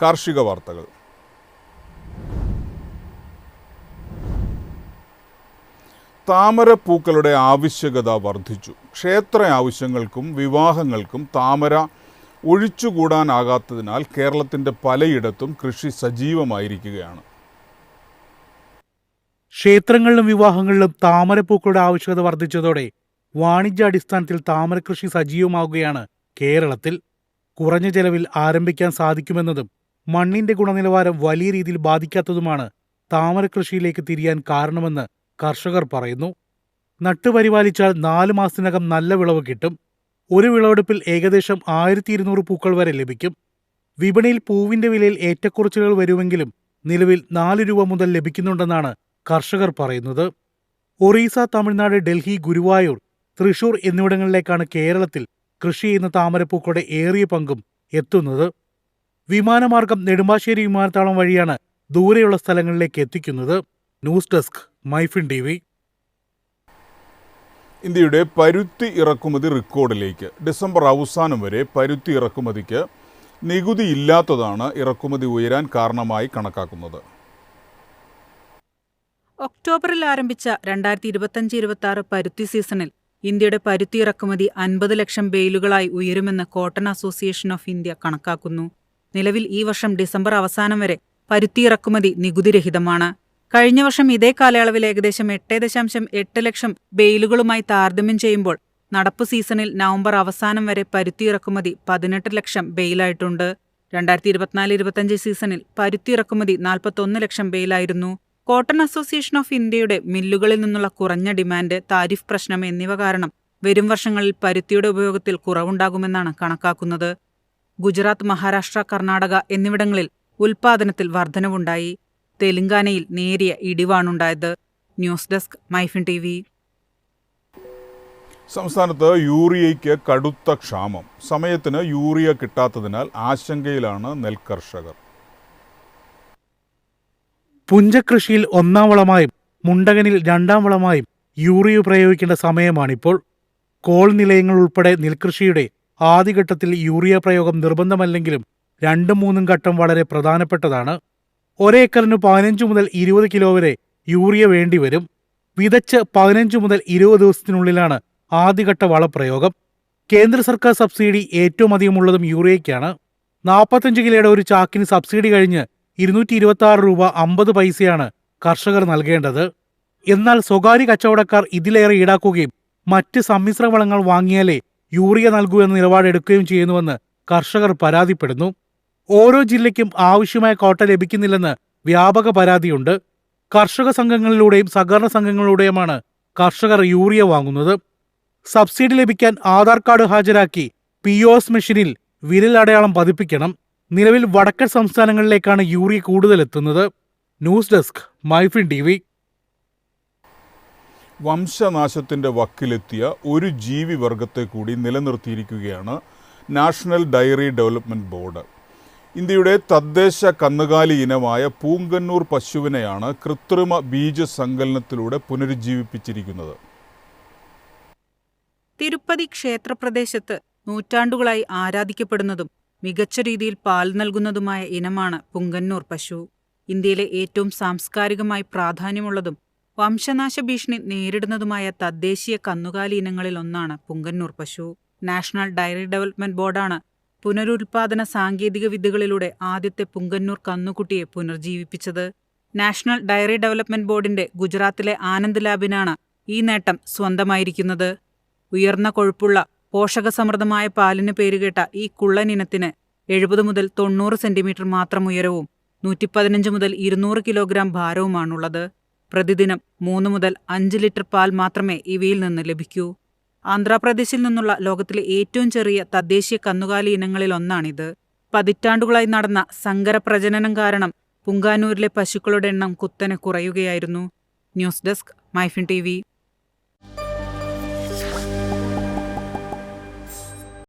കാർഷിക വാർത്തകൾ. താമരപ്പൂക്കളുടെ ആവശ്യകത വർദ്ധിച്ചു. ക്ഷേത്ര ആവശ്യങ്ങൾക്കും വിവാഹങ്ങൾക്കും താമര ഒഴിച്ചുകൂടാനാകാത്തതിനാൽ കേരളത്തിൻ്റെ പലയിടത്തും കൃഷി സജീവമായിരിക്കുകയാണ്. ക്ഷേത്രങ്ങളിലും വിവാഹങ്ങളിലും താമരപ്പൂക്കളുടെ ആവശ്യകത വർദ്ധിച്ചതോടെ വാണിജ്യാടിസ്ഥാനത്തിൽ താമരകൃഷി സജീവമാവുകയാണ് കേരളത്തിൽ. കുറഞ്ഞ ചെലവിൽ ആരംഭിക്കാൻ സാധിക്കുമെന്നതും മണ്ണിന്റെ ഗുണനിലവാരം വലിയ രീതിയിൽ ബാധിക്കാത്തതുമാണ് താമരകൃഷിയിലേക്ക് തിരിയാൻ കാരണമെന്ന് കർഷകർ പറയുന്നു. നട്ടുപരിപാലിച്ചാൽ 4 മാസത്തിനകം നല്ല വിളവ് കിട്ടും. ഒരു വിളവെടുപ്പിൽ ഏകദേശം 1200 പൂക്കൾ വരെ ലഭിക്കും. വിപണിയിൽ പൂവിന്റെ വിലയിൽ ഏറ്റക്കുറച്ചിലുകൾ വരുമെങ്കിലും നിലവിൽ 4 രൂപ മുതൽ ലഭിക്കുന്നുണ്ടെന്നാണ് കർഷകർ പറയുന്നത്. ഒറീസ, തമിഴ്നാട്, ഡൽഹി, ഗുരുവായൂർ, തൃശൂർ എന്നിവിടങ്ങളിലേക്കാണ് കേരളത്തിൽ കൃഷി ചെയ്യുന്ന താമരപ്പൂക്കളുടെ ഏറിയ പങ്കും എത്തുന്നത്. വിമാനമാർഗം നെടുമ്പാശ്ശേരി വിമാനത്താവളം വഴിയാണ് ദൂരെയുള്ള സ്ഥലങ്ങളിലേക്ക് എത്തിക്കുന്നത്. News desk, MyFin TV. ഇന്ത്യയുടെ പരുത്തി ഇറക്കുമതി റെക്കോർഡിലേക്ക്. ഡിസംബർ അവസാനം വരെ പരുത്തി ഇറക്കുമതിക്ക് നികുതി ഇല്ലാത്തതാണ് ഇറക്കുമതി ഉയരാൻ കാരണമായി കണക്കാക്കുന്നത്. ഒക്ടോബറിൽ ആരംഭിച്ച 2025-26 പരുത്തി സീസണിൽ ഇന്ത്യയുടെ പരുത്തി ഇറക്കുമതി 50 ലക്ഷം ബെയിലുകളായി ഉയരുമെന്ന് കോട്ടൺ അസോസിയേഷൻ ഓഫ് ഇന്ത്യ കണക്കാക്കുന്നു. നിലവിൽ ഈ വർഷം ഡിസംബർ അവസാനം വരെ പരുത്തി ഇറക്കുമതി നികുതിരഹിതമാണ്. കഴിഞ്ഞ വർഷം ഇതേ കാലയളവിൽ ഏകദേശം 8.8 ലക്ഷം ബെയിലുകളുമായി താരതമ്യം ചെയ്യുമ്പോൾ നടപ്പു സീസണിൽ നവംബർ അവസാനം വരെ പരുത്തി ഇറക്കുമതി 18 ലക്ഷം ബെയിലായിട്ടുണ്ട്. 2024-25 സീസണിൽ പരുത്തി ഇറക്കുമതി 41 ലക്ഷം ബെയിലായിരുന്നു. കോട്ടൺ അസോസിയേഷൻ ഓഫ് ഇന്ത്യയുടെ മില്ലുകളിൽ നിന്നുള്ള കുറഞ്ഞ ഡിമാൻഡ്, താരിഫ് പ്രശ്നം എന്നിവ കാരണം വരും വർഷങ്ങളിൽ പരുത്തിയുടെ ഉപയോഗത്തിൽ കുറവുണ്ടാകുമെന്നാണ് കണക്കാക്കുന്നത്. ഗുജറാത്ത്, മഹാരാഷ്ട്ര, കർണാടക എന്നിവിടങ്ങളിൽ ഉൽപാദനത്തിൽ വർധനവുണ്ടായി. തെലങ്കാനയിൽ നേരിയ ഇടിവാണുണ്ടായത്. News desk, MyFin TV. സംസ്ഥാനത്ത് യൂറിയയ്ക്ക് കടുത്ത ക്ഷാമം. സമയത്തിന് യൂറിയ കിട്ടാത്തതിനാൽ ആശങ്കയിലാണ് നെൽകർഷകർ. പുഞ്ചകൃഷിയിൽ 1ാം വളമായും മുണ്ടകനിൽ 2ാം വളമായും യൂറിയ പ്രയോഗിക്കേണ്ട സമയമാണിപ്പോൾ. കോൾ നിലയങ്ങൾ ഉൾപ്പെടെ നെൽകൃഷിയുടെ ആദ്യഘട്ടത്തിൽ യൂറിയ പ്രയോഗം നിർബന്ധമല്ലെങ്കിലും 2-3 ഘട്ടം വളരെ പ്രധാനപ്പെട്ടതാണ്. ഒരേക്കറിന് 15 മുതൽ 20 കിലോ വരെ യൂറിയ വേണ്ടിവരും. വിതച്ച് 15 മുതൽ 20 ദിവസത്തിനുള്ളിലാണ് ആദ്യഘട്ട വളപ്രയോഗം. കേന്ദ്ര സർക്കാർ സബ്സിഡി ഏറ്റവും അധികമുള്ളതും യൂറിയയ്ക്കാണ്. 45 കിലോയുടെ ഒരു ചാക്കിന് സബ്സിഡി കഴിഞ്ഞ് 226 രൂപ 50 പൈസയാണ് കർഷകർ നൽകേണ്ടത്. എന്നാൽ സ്വകാര്യ കച്ചവടക്കാർ ഇതിലേറെ ഈടാക്കുകയും മറ്റ് സമ്മിശ്ര വളങ്ങൾ വാങ്ങിയാലേ യൂറിയ നൽകൂ എന്ന നിലപാടെടുക്കുകയും ചെയ്യുന്നുവെന്ന് കർഷകർ പരാതിപ്പെടുന്നു. ഓരോ ജില്ലയ്ക്കും ആവശ്യമായ കോട്ട ലഭിക്കുന്നില്ലെന്ന് വ്യാപക പരാതിയുണ്ട്. കർഷക സംഘങ്ങളിലൂടെയും സഹകരണ സംഘങ്ങളിലൂടെയുമാണ് കർഷകർ യൂറിയ വാങ്ങുന്നത്. സബ്സിഡി ലഭിക്കാൻ ആധാർ കാർഡ് ഹാജരാക്കി POS മെഷീനിൽ വിരലടയാളം പതിപ്പിക്കണം. നിലവിൽ വടക്കൻ സംസ്ഥാനങ്ങളിലേക്കാണ് യൂറിയ കൂടുതൽ എത്തുന്നത്. News desk, MyFin TV. വംശനാശത്തിൻ്റെ വക്കിലെത്തിയ ഒരു ജീവിവർഗത്തെ കൂടി നിലനിർത്തിയിരിക്കുകയാണ് നാഷണൽ ഡയറി ഡെവലപ്മെൻറ്റ് ബോർഡ്. ഇന്ത്യയുടെ തദ്ദേശ കന്നുകാലി ഇനമായ പൂങ്കന്നൂർ പശുവിനെയാണ് കൃത്രിമ ബീജസങ്കലനത്തിലൂടെ പുനരുജ്ജീവിപ്പിച്ചിരിക്കുന്നത്. തിരുപ്പതി ക്ഷേത്രപ്രദേശത്ത് നൂറ്റാണ്ടുകളായി ആരാധിക്കപ്പെടുന്നതും മികച്ച രീതിയിൽ പാൽ നൽകുന്നതുമായ ഇനമാണ് പുങ്കന്നൂർ പശു. ഇന്ത്യയിലെ ഏറ്റവും സാംസ്കാരികമായി പ്രാധാന്യമുള്ളതും വംശനാശ ഭീഷണി നേരിടുന്നതുമായ തദ്ദേശീയ കന്നുകാലി ഇനങ്ങളിൽ ഒന്നാണ് പുങ്കന്നൂർ പശു. നാഷണൽ ഡയറി ഡെവലപ്മെന്റ് ബോർഡാണ് പുനരുൽപാദന സാങ്കേതിക വിദ്യകളിലൂടെ ആദ്യത്തെ പുങ്കന്നൂർ കന്നുകുട്ടിയെ പുനർജീവിപ്പിച്ചത്. നാഷണൽ ഡയറി ഡെവലപ്മെന്റ് ബോർഡിന്റെ ഗുജറാത്തിലെ ആനന്ദ് ലാബിനാണ് ഈ നേട്ടം സ്വന്തമായിരിക്കുന്നത്. ഉയർന്ന കൊഴുപ്പുള്ള പോഷകസമൃദ്ധമായ പാലിന് പേരുകേട്ട ഈ കുള്ളൻ ഇനത്തിന് 70 മുതൽ 90 സെന്റിമീറ്റർ മാത്രം ഉയരവും 115 മുതൽ 200 കിലോഗ്രാം ഭാരവുമാണുള്ളത്. പ്രതിദിനം 3 മുതൽ 5 ലിറ്റർ പാൽ മാത്രമേ ഇവയിൽ നിന്ന് ലഭിക്കൂ. ആന്ധ്രാപ്രദേശിൽ നിന്നുള്ള ലോകത്തിലെ ഏറ്റവും ചെറിയ തദ്ദേശീയ കന്നുകാലി ഇനങ്ങളിൽ ഒന്നാണിത്. പതിറ്റാണ്ടുകളായി നടന്ന സങ്കര പ്രജനനം കാരണം പുങ്കാനൂരിലെ പശുക്കളുടെ എണ്ണം കുത്തനെ കുറയുകയായിരുന്നു. News desk, MyFin TV.